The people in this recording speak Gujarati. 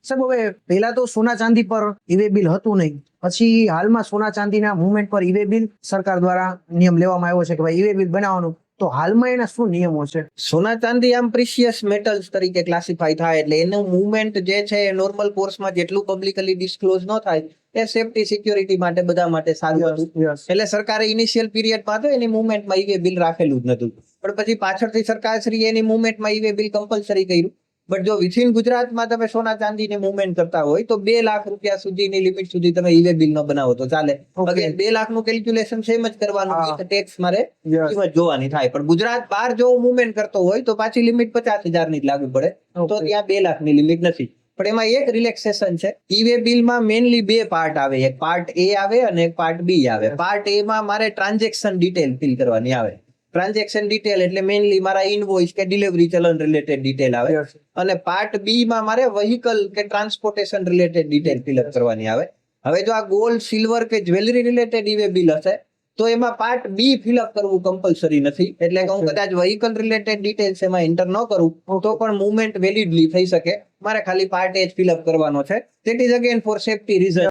સાહેબ હવે પહેલા તો સોના ચાંદી પર ઈ-વે બિલ હતું નહીં, પછી હાલમાં સોના ચાંદીના મુવમેન્ટ પર ઈ-વે બિલ સરકાર દ્વારા નિયમ લેવામાં આવ્યો છે કે ભાઈ ઈ-વે બિલ બનાવવાનું. તો હાલમાં એના શું નિયમો છે? સોના ચાંદી આમ પ્રિશિયસ મેટલ્સ તરીકે ક્લાસિફાય થાય એટલે એનું મુવમેન્ટ જે છે એ નોર્મલ કોર્સમાં જેટલું પબ્લિકલી ડિસ્ક્લોઝ ન થાય એ સેફટી સિક્યોરિટી માટે બધા માટે સારું હતું. એટલે સરકારે ઇનિશિયલ પીરિયડમાં તો એની મુવમેન્ટમાં ઈ-વે બિલ રાખેલું જ નતું, પણ પછી પાછળથી સરકારશ્રીએ એની મુવમેન્ટમાં ઈ-વે બિલ કમ્પલસરી કર્યું. બટ જો વિથિન ગુજરાતમાં તમે સોના ચાંદીની મુવમેન્ટ કરતા હોય તો 2 લાખ રૂપિયા સુધીની લિમિટ સુધી તમે ઈ-વે બિલ ન બનાવો તો ચાલે. Okay. 2 લાખનું કેલ્ક્યુલેશન સેમ જ કરવાનું, હા. ટેક્સ મારે Yes. કિંમત જોવાની થાય. પણ ગુજરાત બહાર જો મુવમેન્ટ કરતો હોય તો પાછી લિમિટ 50,000 ની જ લાગુ પડે. તો Okay. ત્યાં 2 લાખની લિમિટ નથી. પણ એમાં એક રિલેક્સેશન છે. ઈ-વે બિલમાં મેનલી 2 પાર્ટ આવે, એક પાર્ટ એ આવે અને એક પાર્ટ બી આવે. પાર્ટ એ માં મારે ટ્રાન્ઝેક્શન ડિટેલ ફિલ કરવાની આવે. ટ્રાન્ઝેક્શન ડિટેલ એટલે મેનલી મારા ઇનવોઇસ કે ડિલિવરી ચલન રિલેટેડ ડિટેલ આવે. Yes. અને પાર્ટ બી માં મારે વ્હીકલ કે ટ્રાન્સપોર્ટેશન રિલેટેડ ડિટેલ ફિલઅપ કરવાની આવે. હવે જો આ ગોલ્ડ, સિલ્વર કે જ્વેલરી રિલેટેડ ઈ-વે બિલ હશે તો એમાં પાર્ટ બી ફિલઅપ કરવું કમ્પલસરી નથી. એટલે કે હું કદાચ વ્હીકલ રિલેટેડ ડિટેલ્સ એમાં એન્ટર ન કરું તો પણ મુવમેન્ટ વેલિડલી થઈ શકે. મારે ખાલી પાર્ટ એ જ ફિલઅપ કરવાનો છે. That is again for safety reason.